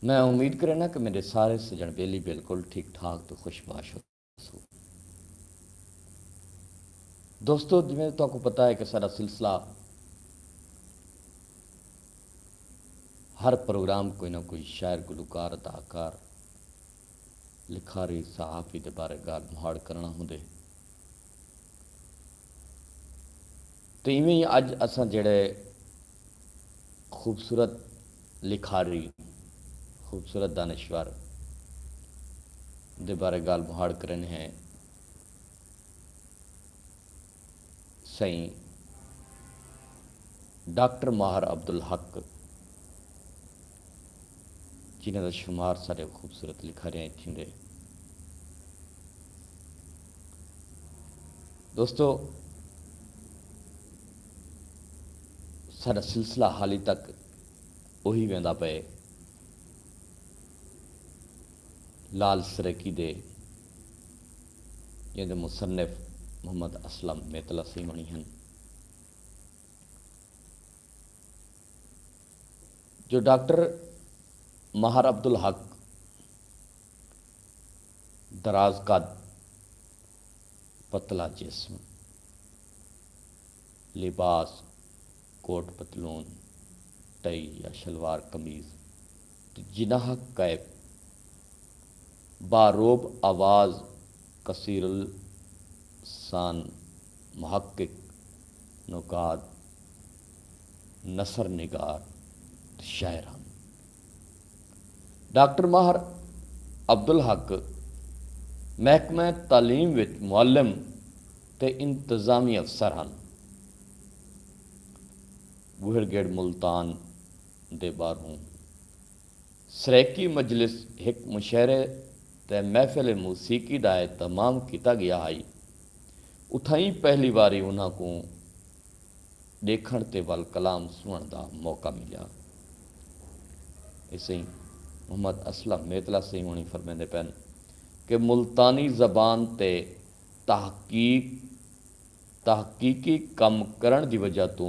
मैं उम्मीद करना कि मेरे सारे सजन बेली बिल्कुल ठीक ठाक तो खुशबाश हो। दोस्तों जिवें तुहानू पता है कि सारा सिलसिला हर प्रोग्राम कोई ना कोई शायर गुलकार अदाकार लिखारी सहाफ़ी के बारे गाल मुहाड़ करना होंदे। तो इवें ही अज असां जेड़े खूबसूरत लिखारी खूबसूरत दानश्वर दे बारे गाल मुहाड़ करने हैं सही डॉक्टर माहर अब्दुल हक जिन्हों का शुमार सारे खूबसूरत लिखारियाँ थींदे। दोस्तों सारा सिलसिला हाली तक उही वेंदा पे लाल सरेकी दे जिंदे मुसन्निफ मोहम्मद असलम मेतला सी मणी हैं जो डॉक्टर माहर अब्दुल हक दराज कद पतला जिस्म लिबास कोट पतलून टई या शलवार कमीज़ जिनाह कैप बारोब आवाज़ कसीरुल सान महक्किक नुकात नसर निगार शायर हैं। डॉक्टर माहर अब्दुल हक महकमा तालीम विच मुअल्लिम ते इंतजामी अफसर हैं। बुहरगेड़ मुल्तान दे बारों सरेकी मजलिस एक मुशायरे ते महफिल मूसीकी का एहतमाम किया गया है। उथाई पहली बारी उन्होंने देखण ते वल कलाम सुनण का मौका मिला। इसे मोहम्मद असलम मेतला से होनी फरमाते पैन कि मुल्तानी ज़बान ते तहकीकी कम करन दी वजह तो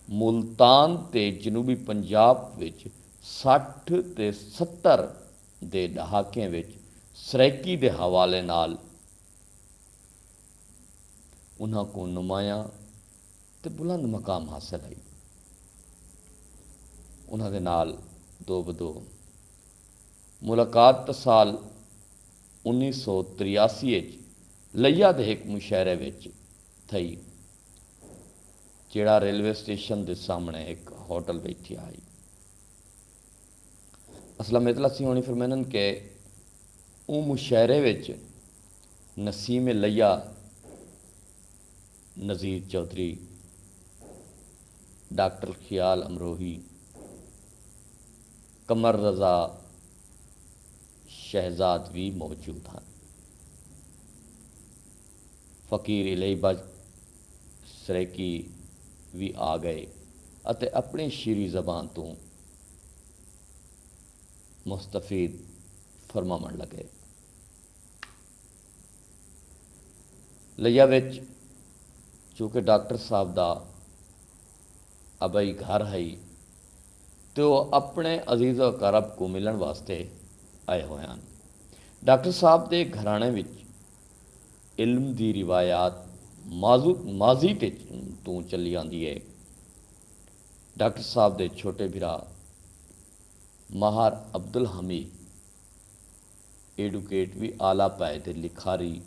मुल्तान ते जनूबी पंजाब विच 60 ते 70 दे दहाकिਆਂ विच सराइकी दे हवाले नाल उन्हां को नुमाया ते बुलंद मकाम हासिल आई। उन्हां दे नाल दो बदो मुलाकात साल 1983 लैया दे एक मुशायरे विच थई जेड़ा रेलवे स्टेशन के सामने एक होटल बैठी आई। असलम इतला सी होनी फरमानन के वो मुशायरे विच नसीम लैया नज़ीर चौधरी डॉक्टर ख्याल अमरोही कमर रज़ा शहजाद भी मौजूद हैं। फ़कीर इलेबज सरेकी भी आ गए अते अपनी शीरी ज़बान तो मुस्तफीद फरमावन लगे। लिया विच चूँकि डॉक्टर साहब का अबई घर है तो अपने अजीज़ अकारब को मिलन वास्ते आए हुए हैं। डॉक्टर साहब के घराने विच इल्म की रिवायात माजी तो चली आती है। डॉक्टर साहब के छोटे भरा माहर अब्दुल हमीद एडुकेट भी आला पाए ते लिखारी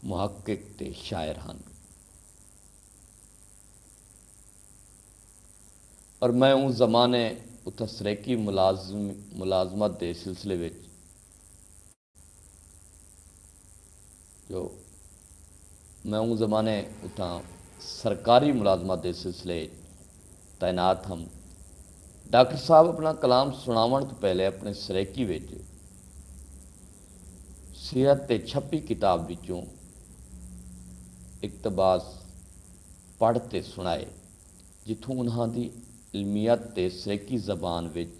मुहक्किक ते शायर हैं। और मैं उस जमाने उत्थे सरेकी मुलाजमत के सिलसिले में जो मैं उस जमाने उतना सरकारी मुलाजमत के सिलसिले तैनात हम। डॉक्टर साहब अपना कलाम सुनावन तो पहले अपने सरेकी विच सीरत ते छपी किताब विचों इकतबास पढ़ते सुनाए जिथों उन्होंने इल्मियत ते सरेकी ज़बान विच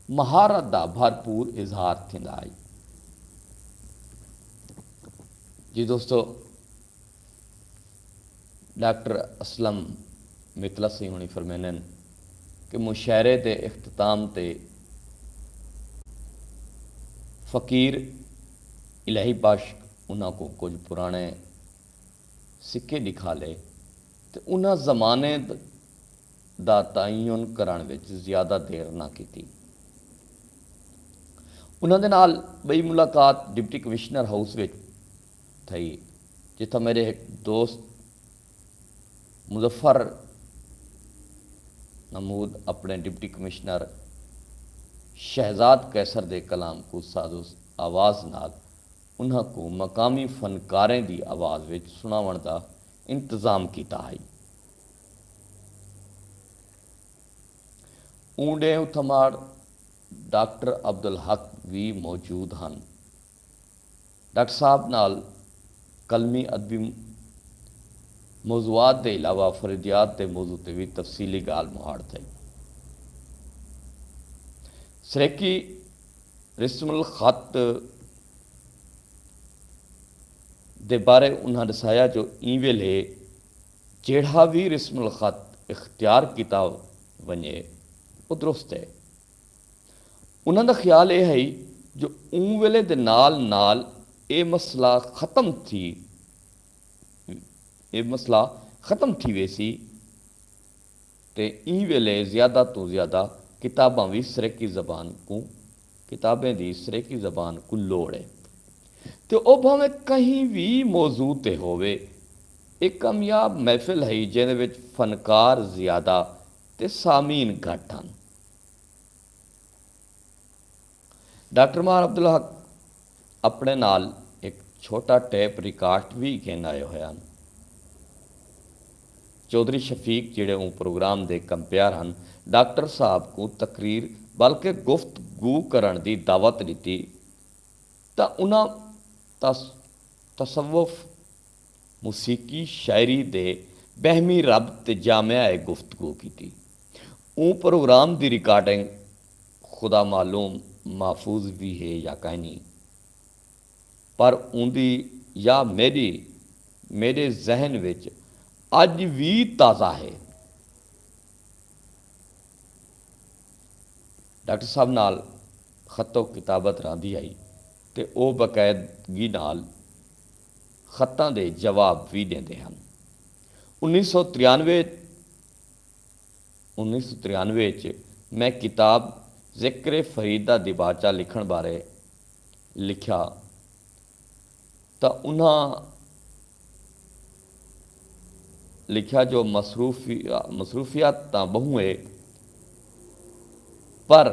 महारत का भरपूर इजहार थींदा आई। जी दोस्तों डॉक्टर असलम मितला सिंह होनी फरमानन कि मुशायरे के इख्तिताम ते फ़कीर इलाही बख्श उन्हां को कुछ पुराने सिक्के दिखा लए तो उन्हां ज़माने दा तयन करन विच ज़्यादा देर ना की। उन्हां दे नाल बई मुलाकात डिप्टी कमिश्नर हाउस विच थी, जिथा मेरे एक दोस्त मुजफ्फर महमूद अपने डिप्टी कमिश्नर शहजाद कैसर दे कलाम को सादो आवाज़ नाल उन्हां को मकामी फनकारें की आवाज़ विच सुनावन का इंतज़ाम किया है। ऊंडे उथमाड़ डॉक्टर अब्दुल हक भी मौजूद हैं। डॉक्टर साहब नाल कलमी अदबी मौजूआत के अलावा फरीदियात के मौजू पर भी तफसीली गाल मुहाड़ थी। सरेकी रिस्मुल खत दे बारे उन्हें दसाया जो ई वेले जेड़ा भी रिस्मुल खत इख्तियार किया वने वो दुरुस्त है। उन्हों का ख्याल यह है जो ऊँ वेले दे नाल नाल ये मसला ख़त्म थी, ये मसला ख़त्म थी वैसी ते ई वेले ज़्यादा तो ज़्यादा किताबां भी सरेकी ज़बान को किताबें दी सरेकी ज़बान को लोड़ है। तो वह भावें कहीं भी मौजू ते होवे एक कामयाब महफिल है जिहदे विच फनकार ज़्यादा ते सामीन घट हैं। डॉक्टर मार अब्दुल हक अपने नाल एक छोटा टैप रिकार्ड भी घेन आए हुए हैं। चौधरी शफीक जिहड़े वो प्रोग्राम के कंपेयर हैं डॉक्टर साहब को तकरीर बल्कि गुफ्तगू करन दी दावत दी तो उन्हां तसव्वुफ मुसीकी शायरी दे बहमी रब ते जामिया गुफ्तगू की। वो प्रोग्राम की रिकॉर्डिंग खुदा मालूम महफूज भी है या कहीं नहीं, पर उनकी या मेरे जहन विच अज भी ताज़ा है। डॉक्टर साहब नाल खतो किताबत रांधी आई तो वह बकायदगी नाल खत्तां दे जवाब भी देंदे हैं। 1993 च मैं किताब ज़िक्र फरीदा दिबाचा लिखण बारे लिखा तो उन्हां लिखा जो मसरूफियात तां बहु है पर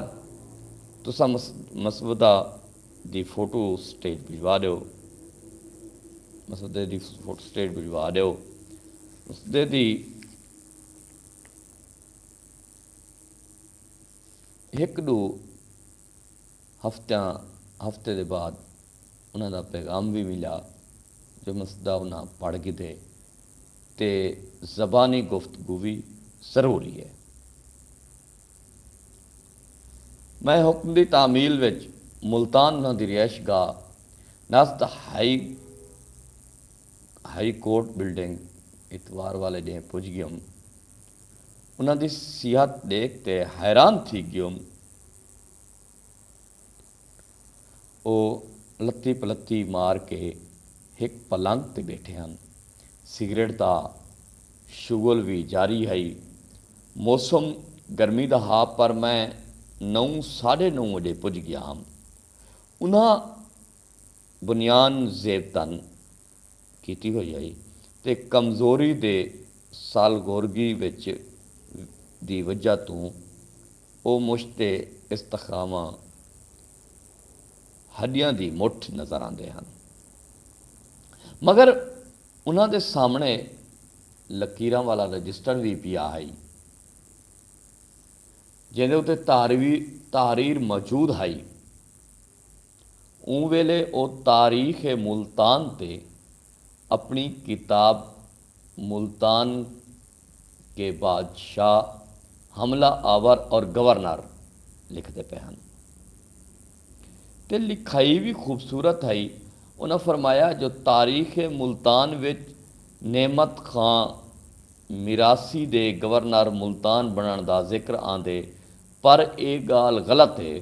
तुसा मसवदा दी फोटो स्टेट भिजवा दो, मसवदे दी फोटो स्टेट भिजवा दो। मसवदे दी एक दो हफ्ते के बाद उन्होंने पैगाम भी मिला जो मसवदा उन्हें पढ़ के दे ते ज़बानी गुफ्तगू भी ज़रूरी है। मैं हुक्म की तामील विच मुल्तान उन्हों की रिहायश गाह नज़द हाई कोर्ट बिल्डिंग इतवार वाले दिन पुज गयुम। उन्हों की सिहत देख ते हैरान थी गयुम। वो लत्ती पलत्ती मार के एक पलंग ते बैठे हैं। सिगरेट का शुगल भी जारी है। मौसम गर्मी का हा पर मैं 9-9:30 बजे पुज गया हम। उन्हें बुनियान ज़ेबतन की हुई है तो कमज़ोरी दे सालगोरगी विच दी वजह तो वो मुश्ते इस्तखामा हड्डियां दी मुठ नज़र आते हैं, मगर उन्होंने सामने लकीरां वाला रजिस्टर भी पिया है जिहदे उत्ते तारीर मौजूद है। उन वेले वो तारीख मुल्तान ते अपनी किताब मुल्तान के बादशाह हमला आवर और गवर्नर लिखते पे हैं ते लिखाई भी खूबसूरत है। उन्हें फरमाया जो तारीख मुल्तान विच नेमत खां मिरासी दे गवर्नर मुल्तान बनने का जिक्र आंदे पर यह गाल गलत है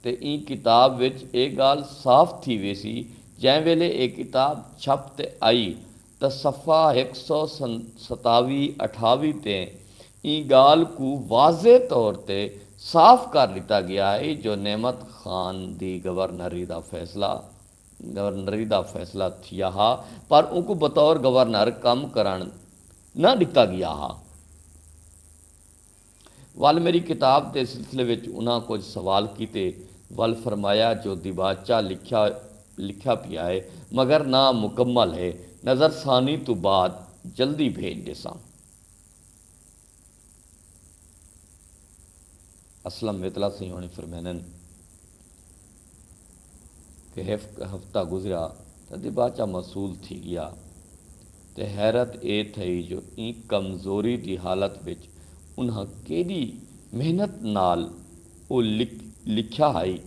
ਤੇ ई किताब विच ਇਹ ਗੱਲ ਸਾਫ਼ थी वे सी जै वेले ये किताब छप ते आई तो सफ़ा 127-28 ते ई गाल को वाजे तौर ते साफ कर दिता गया है जो नेमत खान दी गवर्नरी दा फैसला थिया हा, पर उनको बतौर गवर्नर कम करन ना दिता गया हा। वल मेरी किताब के सिलसिले में उन्हें कुछ सवाल किए, वल फरमाया जो दिबाचा लिखा पिया है मगर ना मुकम्मल है, नज़रसानी तो बाद जल्दी भेज देसा। असलम वेतला सिंह होनी फरमानन कि हफ्ता गुजरा तो दिबाचा मसूल थी गया, तो हैरत ये थी जो ई कमज़ोरी की हालत विच उन्हें केड़ी मेहनत नाल वो लिखा है।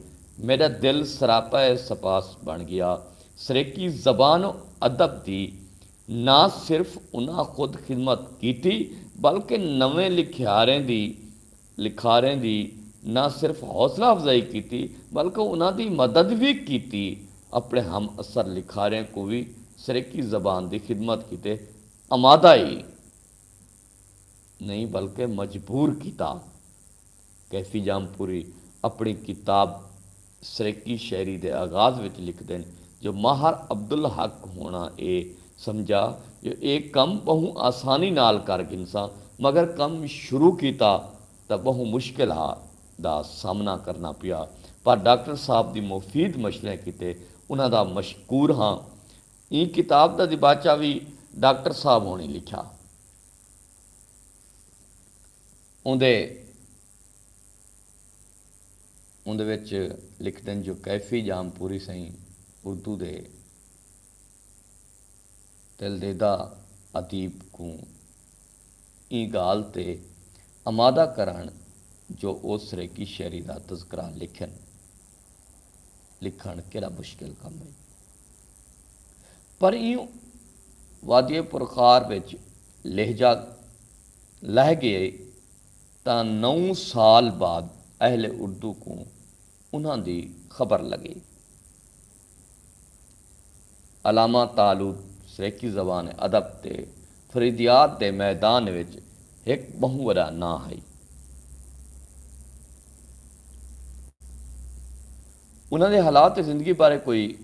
मेरा दिल सरापा सपास बन गया। सरेकी ज़बान अदब की ना सिर्फ उन्हें खुद खिदमत की बल्कि नवे लिखारें की ना सिर्फ हौसला अफजाई की बल्कि उन्होंने मदद भी की। अपने हम असर लिखारें को भी सरेकी ज़बान की खिदमत की आमादा ही नहीं बल्कि मजबूर किया। कैफी जामपुरी अपनी किताब सरेकी शायरी के आगाज़ में लिखते हैं जो माहर अब्दुल हक होना ये समझा जो एक कम बहु आसानी नाल कर गिनसा, मगर कम शुरू किया तो बहु मुश्किल का सामना करना पिया, पर डॉक्टर साहब की मुफीद मशवरे किए उन्हों का मशकूर हाँ। ई किताब का दिबाचा भी डॉक्टर साहब होने लिखा। उहदे लिखते हैं जो कैफी जामपुरी सही उर्दू दे दिलदेदा अदीब को ई गाल ते आमादा करन जो उस सरेकी शायरी का तज़करा लिखण केड़ा मुश्किल काम है। पर यूँ वादिए पुरखार विच लहजा लह गए तो 9 साल बाद अहले उर्दू को उन्होंने खबर लगी। अलामा तालूत सरेकी ज़बान अदब ते फरीदियात के मैदान विच एक बहु वड़ा ना है। उन्होंने हालात जिंदगी बारे कोई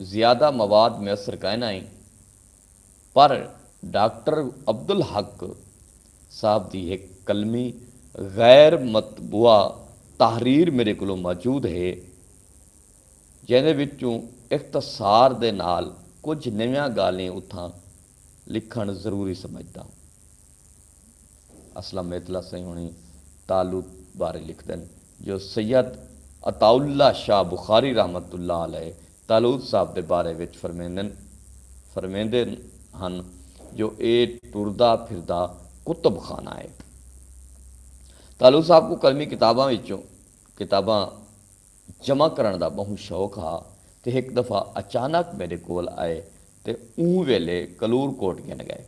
ज़्यादा मवाद मैसर कहना ही, पर डॉक्टर अब्दुल हक साहब की एक कलमी गैर मतबूआ तहरीर मेरे को मौजूद है जिहदे विचों इख्तसार दे नाल कुछ नवीं गालें उठां लिखण ज़रूरी समझदा। असलम मेतला सही होनी तालूत बारे लिखते हैं जो सैयद अताउल्ला शाह बुखारी रहमतुल्लाह अलैह तालूत साहब के बारे में फरमेंदे हैं जो ये टुरदा फिरदा कुतुब खाना है। तालूत साहब को कलमी किताबां जमा करने का बहुत शौक हा, तो एक दफ़ा अचानक मेरे को आए तो ऊँ वेले कलूरकोट गिन गए।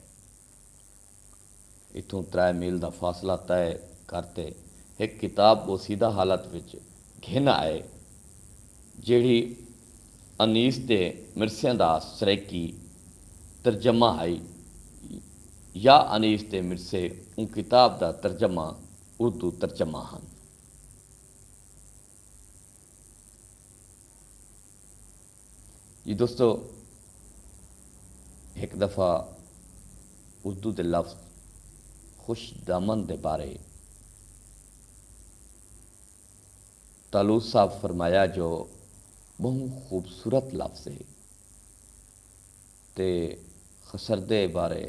इतों 3 मील का फासला तय करते एक किताब बोसीदा हालत विच घिन आए जिहड़ी अनीस के मिरसियां का सरेकी तर्जमा है या अनीस के मिरसे उन किताब का तर्जमा उर्दू तर्जमा हैं। जी दोस्तों, एक दफ़ा उर्दू के लफ्ज़ खुश दामन के बारे तालूत साहब फरमाया जो बहुत खूबसूरत लफ्ज़ है, तो खसरदे बारे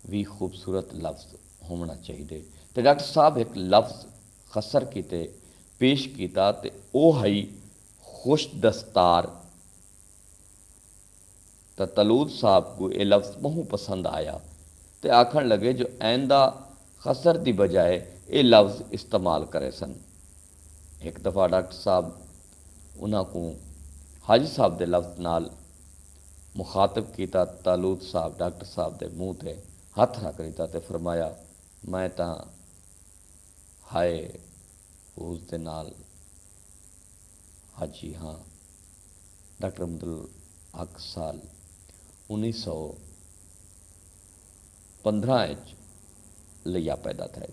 भी खूबसूरत लफ्ज़ होना चाहिए। तो डॉक्टर साहब एक लफ्ज़ खसर किते पेश किया तो वह है खुश दस्तार। तो तालूत साहब को यह लफ्ज़ बहुत पसंद आया तो आखन लगे जो आइंदा खसर की बजाय ये लफ्ज़ इस्तेमाल करे सन। एक दफ़ा डॉक्टर साहब उन्होंने हाजी साहब के लफ्ज़ नाल मुखातब किया। तालूत साहब डॉक्टर साहब के मूँह से हथ रख दिता तो फरमाया मैं तो हाय उस दे नाल हाजी हाँ डॉक्टर अब्दुल हक साल 1915 लिया पैदा थे।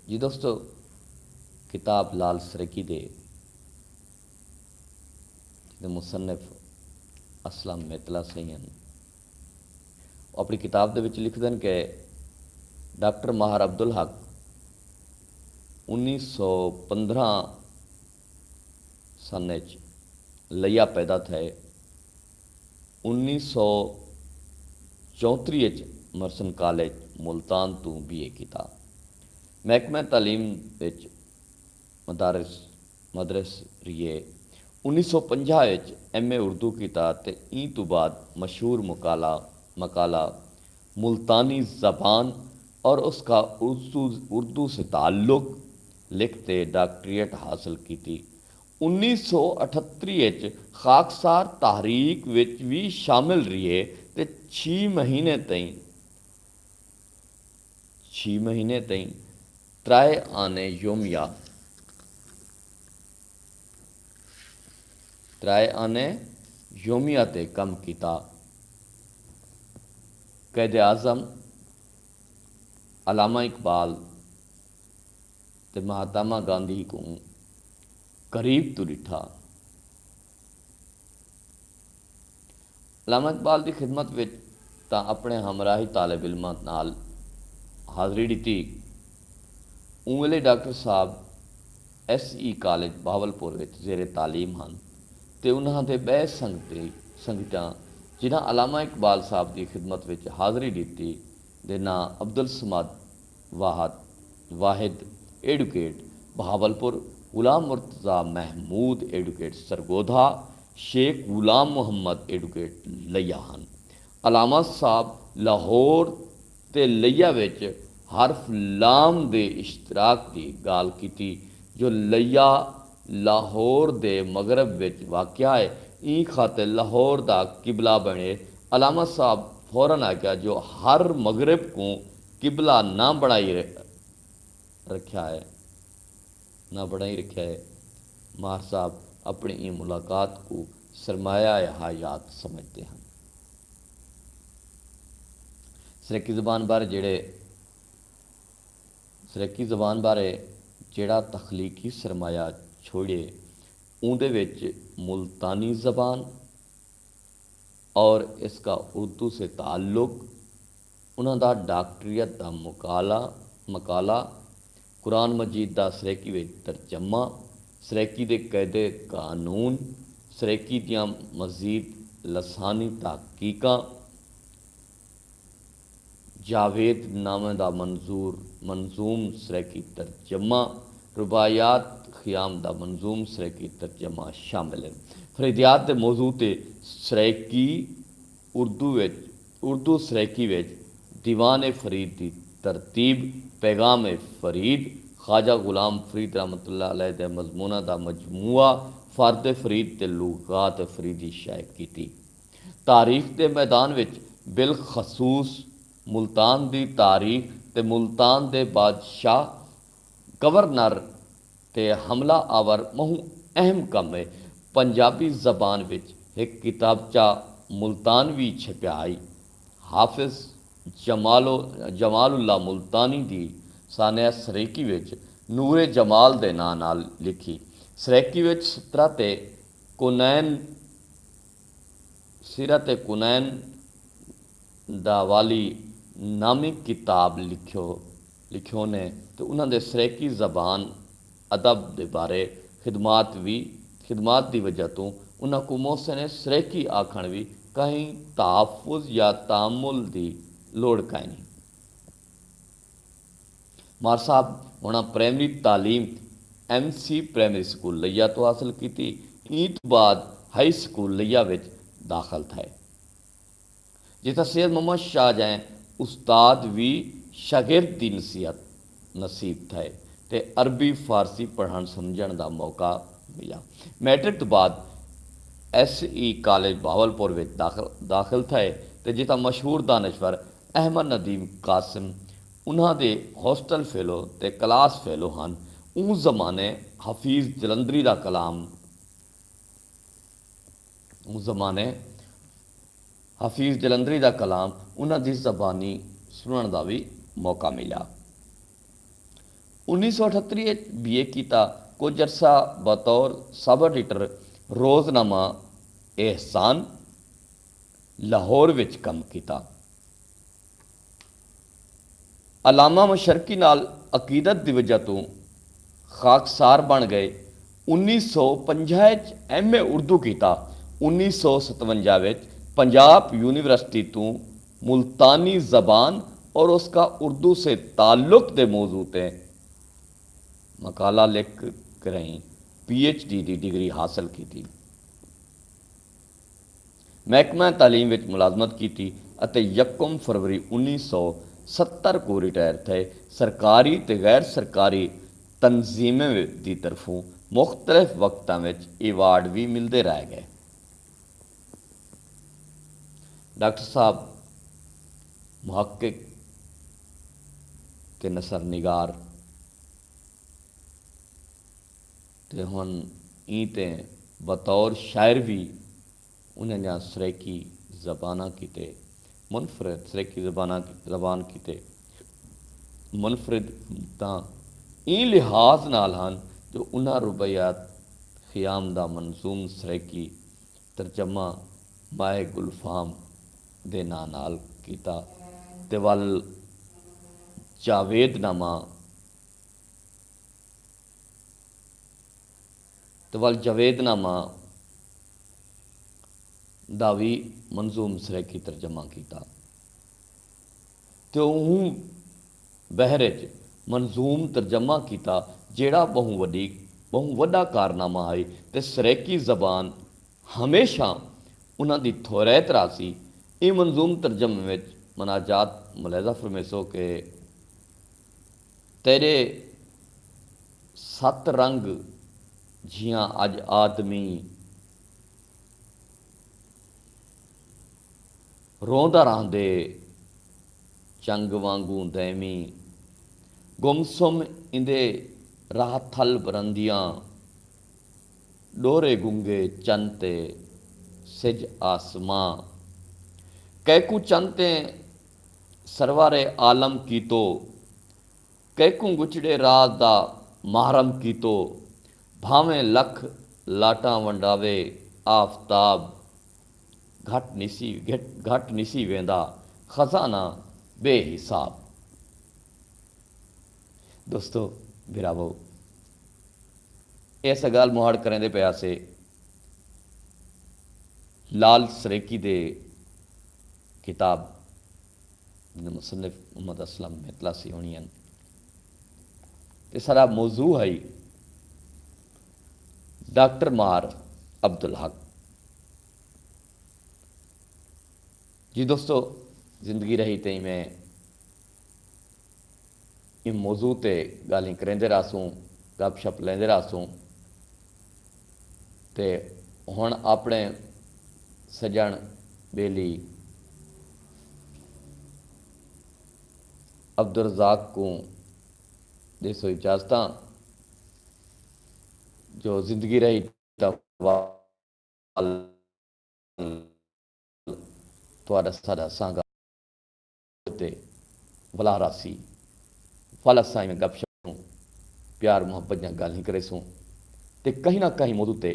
जी दोस्तों, किताब लाल सरेकी दे मुसन्निफ असलम मितला सही हैं। अपनी किताब दे विच लिखदे कि डॉक्टर माहर अब्दुल हक 1915 सन लिया पैदा थे। 1934 मरसन कॉलेज मुल्तान तो BA किया। महकमा तालीम विच मदरस रहिए। 1950 MA उर्दू किया ते ई तो बाद मशहूर मकाला मुल्तानी ज़बान और उसका उर्दू से ताल्लुक़ लिखते डॉक्टरेट हासिल की। 1938 खाकसार तहरीक विच भी शामिल रहिए ते 6 महीने तई त्राए आने योमिया ते कम किया। कैद आज़म अलामा इकबाल ते महात्मा गांधी को करीब तो डिठा। अलामा इकबाल की खिदमत विच तां अपने हमराही तालिब इल्मां नाल हाज़री दी। उवेले डॉक्टर साहब SE कॉलेज बहावलपुर विच ज़ेरे तालीम हैं ते उन्हां दे बे संगतां जिन्हां अलामा इकबाल साहब की खिदमत विच हाज़री दी दे नां अब्दुल समद वाहिद एडुकेट बहावलपुर, गुलाम मुर्तज़ा महमूद एडुकेट सरगोधा, शेख गुलाम मुहम्मद एडुकेट लिया हैं। अलामा साहब लाहौर ते लिया विच हरफ लाम दे इश्तराक की गाल की जो लिया लाहौर दे मगरब विच वाक़या है। ई खातिर लाहौर दा किबला बने। अलामा साहब फौरन आख्या जो हर मगरब को किबला ना बनाई रखा है। मार साहब अपनी ई मुलाकात को सरमाया हयात समझते हैं। सरेकी ज़बान बारे जेड़ा तखलीकी सरमाया छोड़े उनदे विच मुल्तानी ज़बान और इसका उर्दू से ताल्लुक़, उन्हां दा डॉक्टरियत दा मकाला, कुरान मजीद दा सरेकी विच तर्जमा, सरेकी दे कायदे कानून, सरेकी दियां मजीद लसानी तहकीकां, जावेद नामे दा मंजूम सरेकी तर्जमा, रुबायात ख़ियाम दा मंजूम सरेकी तर्जमा शामिल है। फरीदियात के मौजू ते सरेकी उर्दू सरेकी विच दीवान फरीद की तरतीब, पैगाम फरीद, ख्वाजा गुलाम फरीद रहमतुल्लाह अलैह दे मजमूना दा मजमूआ, फ़र्द फरीद ते लुगात फरीदी शाये की। तारीख के मैदान विच बिलखसूस मुल्तान की तारीख ते मुल्तान के बादशाह गवर्नर ते हमला आवर महू अहम कम है। पंजाबी ज़बान विच एक किताबचा मुल्तानवी छपिया आई। हाफिज़ जमालुल्ला मुल्तानी की सानिया सरेकी विच नूरे जमाल दे नां नाल लिखी। सरेकी विच सीरत कुनैन दा वाली नामी किताब लिखियो ने तो उन्होंने सरेकी ज़बान अदब के बारे खिदमात की वजह तो उन्होंने को मोहसिन सरेकी आखण भी कहीं तहफ़ुज़ या तामुल की लोड़ काई नहीं। मार साहब होना प्राइमरी तालीम MC प्राइमरी स्कूल लिया तो हासिल की। ई तो बाद हाई स्कूल लिया विच दाखिल थे, जिथे सैयद मोहम्मद शाह जैन उस्ताद भी शागिर्द की नसीब थे ते अरबी फारसी पढ़न समझण का मौका मिला। मैट्रिक तो बाद SE कॉलेज बहावलपुर दाखिल थे ते जिथा मशहूर दानश्वर अहमद नदीम कासिम उन्हां दे हॉस्टल फेलो ते क्लास फेलो हैं। उस जमाने हफीज़ जलंधरी का कलाम उस जमाने हफीज़ जलंधरी का कलाम उन्हां दी ज़बानी सुनने का भी मौका मिला। 1938 BA किया। कुछ अरसा बतौर सब एडिटर रोज़नामा एहसान लाहौर विच काम किया। अलामा मशरकी नाल अकीदत की वजह तो खाकसार बन गए। 1950 MA उर्दू किया। 1957 पंजाब यूनिवर्सिटी तो मुल्तानी ज़बान और उसका उर्दू से ताल्लुक़ के मौजू पर मकाला लिख कर PhD की डिग्री हासिल की थी। महकमा तालीम विच मुलाजमत की थी। 1 फरवरी 1970 को रिटायर थे। सरकारी ते गैर सरकारी तंजीमें की तरफों मुख्तलिफ वक्तों में अवार्ड भी मिलते रह गए। डॉक्टर साहब मुहक्किक ते नसर निगार ते हुन ते बतौर शायर भी उन्हें जहाँ सरेकी ज़बाना किते मुनफरद सरेकी ज़बान किते मुनफरद तां ई लिहाज नाल हन जो उन्हां रुबैयात ख़ियाम दा मंजूम सरेकी तरजमा माए गुलफाम दे नां नाल कीता ते वल जावेदनामा दा भी मंजूम सरेकी तरजमा किया। तो हूँ बहरे मंजूम तरजमा किया जेड़ा बहु वड्डा कारनामा है। तो सरेकी ज़बान हमेशा उन्हां दी थोरैत रासी। ये मंजूम तरजमे में मनाजात मुलहजा फरमेसो के तेरे 7 रंग जियां अज आदमी रोंदा रहंदे चंग वांगू दैमी गुमसुम इंदे राह थल बरंदियां डोरे गुंगे चंते सिज आसमां कैकू चंते सरवारे आलम की तो कैकू गुचड़े राज दा महरम की तो भावें लख लाटा वंडावे आफ्ताब घट निसी वेंदा खजाना बेहिसाब। दोस्तों बिरावो इस गल मुहाड़ करें पिया से लाल सरेकी दे किताब मुसन्निफ मोहम्मद असलम मितलासी होनी ते सारा मौजू है डॉक्टर मार अब्दुल हक जी। दोस्तों जिंदगी रही तई मैं इन मौजू ते गाली करेंदे रासूँ गपशप लेंदे रासूँ ते हुण अपने सजण बेली अब्दुल रज़ाक को देसो इजाजत जो जिंदगी रही तुहाडा साडा सांगा ते वला रासी फल असां में गपशप प्यार मुहब्बत जहाँ गाल्हियां करे सूँ ते कहीं ना कहीं मौजू ते